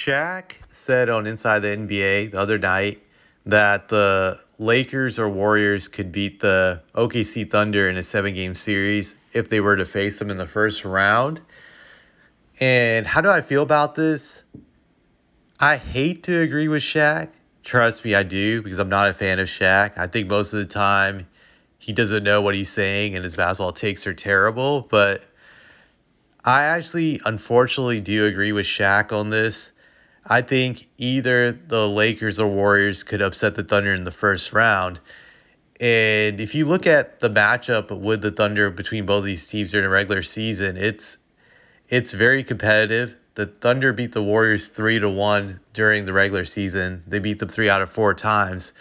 Shaq said on Inside the NBA the other night that the Lakers or Warriors could beat the OKC Thunder in a 7 game series if they were to face them in the first round. And how do I feel about this? I hate to agree with Shaq. Trust me, I do, because I'm not a fan of Shaq. I think most of the time he doesn't know what he's saying and his basketball takes are terrible. But I actually, unfortunately, do agree with Shaq on this. I think either the Lakers or Warriors could upset the Thunder in the first round. And if you look at the matchup with the Thunder between both these teams during the regular season, it's very competitive. The Thunder beat the Warriors 3-1 during the regular season. They beat them 3 out of 4 times.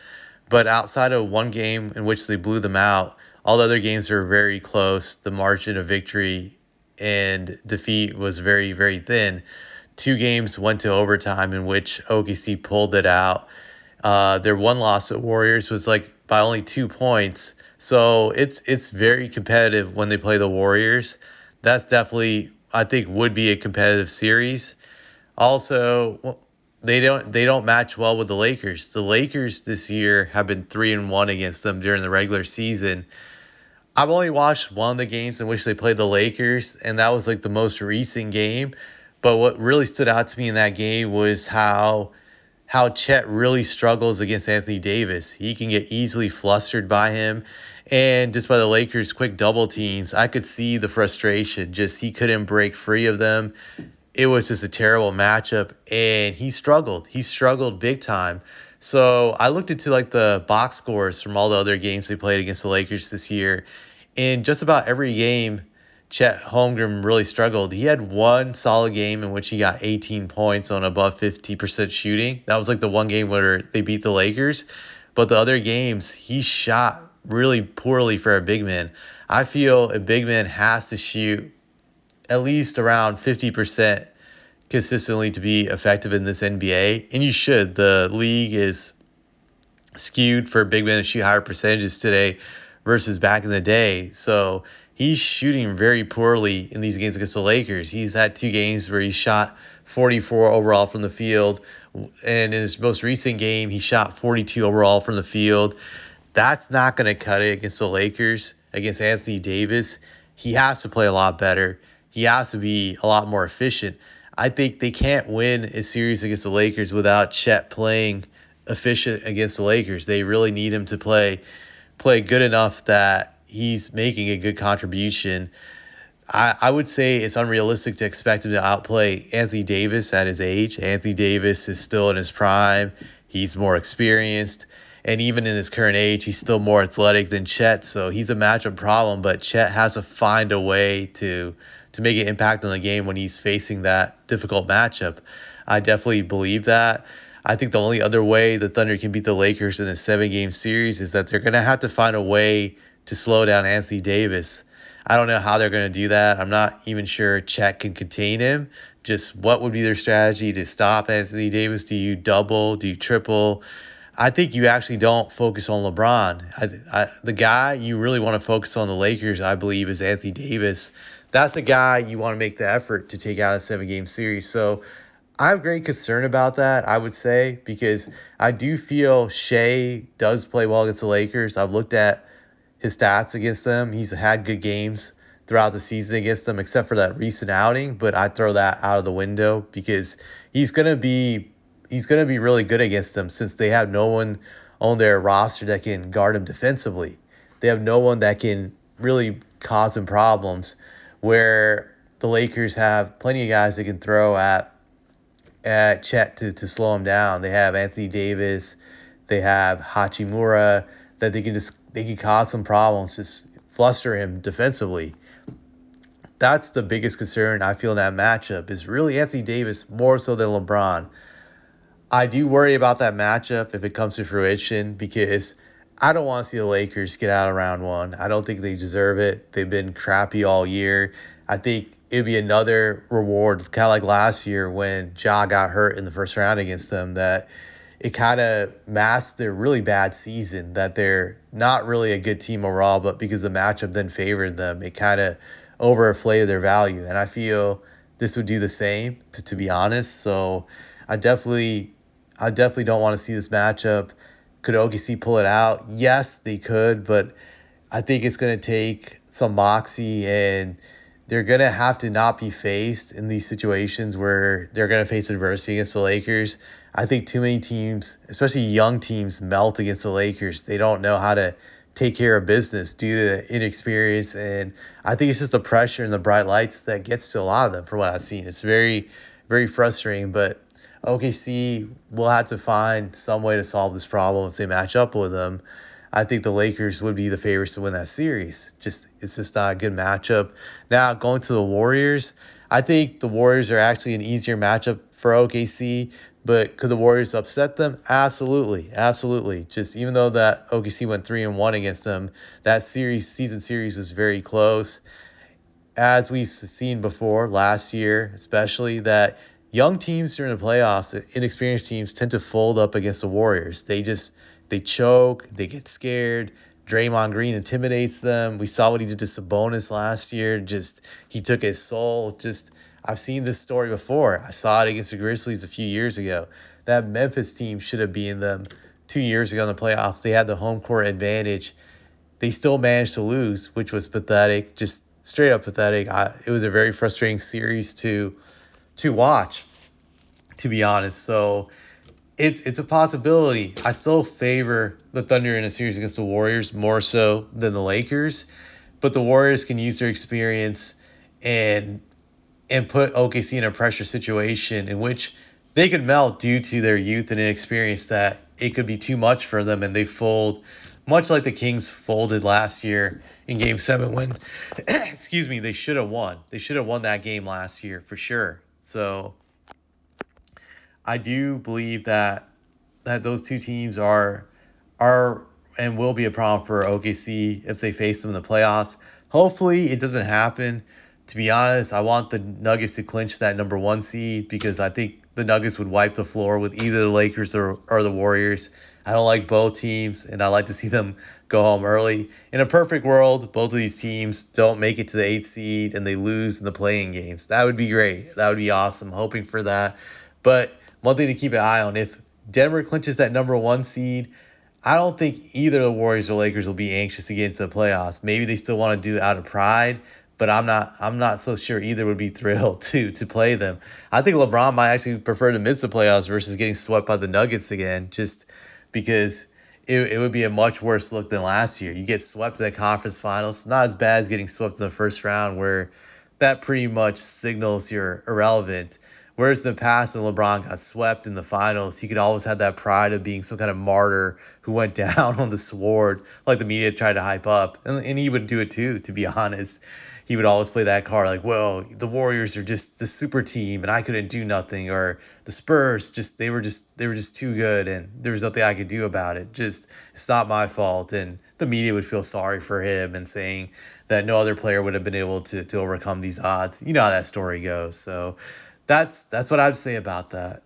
But outside of one game in which they blew them out, all the other games were very close. The margin of victory and defeat was very, very thin. 2 games went to overtime in which OKC pulled it out. Their one loss at Warriors was like by only 2 points. So it's very competitive when they play the Warriors. That's definitely, I think, would be a competitive series. Also, they don't match well with the Lakers. The Lakers this year have been 3-1 against them during the regular season. I've only watched one of the games in which they played the Lakers, and that was like the most recent game. But what really stood out to me in that game was how Chet really struggles against Anthony Davis. He can get easily flustered by him. And just by the Lakers' quick double teams, I could see the frustration. Just he couldn't break free of them. It was just a terrible matchup, and he struggled. He struggled big time. So I looked into like the box scores from all the other games they played against the Lakers this year. In just about every game, Chet Holmgren really struggled. He had one solid game in which he got 18 points on above 50% shooting. That was like the one game where they beat the Lakers. But the other games, he shot really poorly for a big man. I feel a big man has to shoot at least around 50% consistently to be effective in this NBA. And you should. The league is skewed for big men to shoot higher percentages today versus back in the day. So he's shooting very poorly in these games against the Lakers. He's had 2 games where he shot 44 overall from the field. And in his most recent game, he shot 42 overall from the field. That's not going to cut it against the Lakers, against Anthony Davis. He has to play a lot better. He has to be a lot more efficient. I think they can't win a series against the Lakers without Chet playing efficient against the Lakers. They really need him to play good enough that he's making a good contribution. I would say it's unrealistic to expect him to outplay Anthony Davis at his age. Anthony Davis is still in his prime. He's more experienced. And even in his current age, he's still more athletic than Chet. So he's a matchup problem. But Chet has to find a way to make an impact on the game when he's facing that difficult matchup. I definitely believe that. I think the only other way the Thunder can beat the Lakers in a 7 game series is that they're going to have to find a way to slow down Anthony Davis. I don't know how they're going to do that. I'm not even sure Chet can contain him. Just what would be their strategy to stop Anthony Davis? Do you double? Do you triple? I think you actually don't focus on LeBron. The guy you really want to focus on the Lakers, I believe, is Anthony Davis. That's the guy you want to make the effort to take out a 7 game series. So I have great concern about that, I would say, because I do feel Shea does play well against the Lakers. I've looked at his stats against them. He's had good games throughout the season against them, except for that recent outing. But I throw that out of the window because he's gonna be really good against them since they have no one on their roster that can guard him defensively. They have no one that can really cause him problems, where the Lakers have plenty of guys that can throw at Chet to slow him down. They have Anthony Davis. They have Hachimura that they can cause some problems, just fluster him defensively. That's the biggest concern I feel in that matchup is really Anthony Davis more so than LeBron. I do worry about that matchup if it comes to fruition because I don't want to see the Lakers get out of round one. I don't think they deserve it. They've been crappy all year. I think it'd be another reward, kind of like last year when Ja got hurt in the first round against them, that it kind of masked their really bad season, that they're not really a good team overall, but because the matchup then favored them, it kind of overinflated their value. And I feel this would do the same, to be honest. So I definitely I definitely don't want to see this matchup. Could OKC pull it out? Yes, they could, but I think it's going to take some moxie, and they're going to have to not be faced in these situations where they're going to face adversity against the Lakers. I think too many teams, especially young teams, melt against the Lakers. They don't know how to take care of business due to inexperience, and I think it's just the pressure and the bright lights that gets to a lot of them from what I've seen. It's very, very frustrating, but OKC will have to find some way to solve this problem if they match up with them. I think the Lakers would be the favorites to win that series. It's just not a good matchup. Now going to the Warriors, I think the Warriors are actually an easier matchup for OKC. But could the Warriors upset them? Absolutely, absolutely. Just even though that OKC went 3-1 against them, that season series was very close. As we've seen before last year, especially that young teams during the playoffs, inexperienced teams tend to fold up against the Warriors. They choke, they get scared. Draymond Green intimidates them. We saw what he did to Sabonis last year. Just he took his soul. Just I've seen this story before. I saw it against the Grizzlies a few years ago. That Memphis team should have beaten them 2 years ago in the playoffs. They had the home court advantage. They still managed to lose, which was pathetic. Just straight up pathetic. It was a very frustrating series to watch, to be honest. So it's a possibility. I still favor the Thunder in a series against the Warriors more so than the Lakers, but the Warriors can use their experience and put OKC in a pressure situation in which they could melt due to their youth and inexperience, that it could be too much for them and they fold, much like the Kings folded last year in Game 7 when, excuse me, they should have won. They should have won that game last year for sure. So I do believe that those two teams are and will be a problem for OKC if they face them in the playoffs. Hopefully it doesn't happen. To be honest, I want the Nuggets to clinch that number 1 seed because I think the Nuggets would wipe the floor with either the Lakers or the Warriors. I don't like both teams, and I like to see them go home early. In a perfect world, both of these teams don't make it to the 8th seed and they lose in the playing games. That would be great. That would be awesome. Hoping for that. But one thing to keep an eye on, if Denver clinches that number 1 seed, I don't think either the Warriors or Lakers will be anxious to get into the playoffs. Maybe they still want to do it out of pride, but I'm not so sure either would be thrilled to play them. I think LeBron might actually prefer to miss the playoffs versus getting swept by the Nuggets again, just because it would be a much worse look than last year. You get swept in the conference finals, not as bad as getting swept in the first round, where that pretty much signals you're irrelevant. Whereas in the past, when LeBron got swept in the finals, he could always have that pride of being some kind of martyr who went down on the sword, like the media tried to hype up. And he would do it too, to be honest. He would always play that card like, well, the Warriors are just the super team and I couldn't do nothing, or the Spurs they were just too good and there was nothing I could do about it. Just it's not my fault. And the media would feel sorry for him and saying that no other player would have been able to overcome these odds. You know how that story goes. So that's what I'd say about that.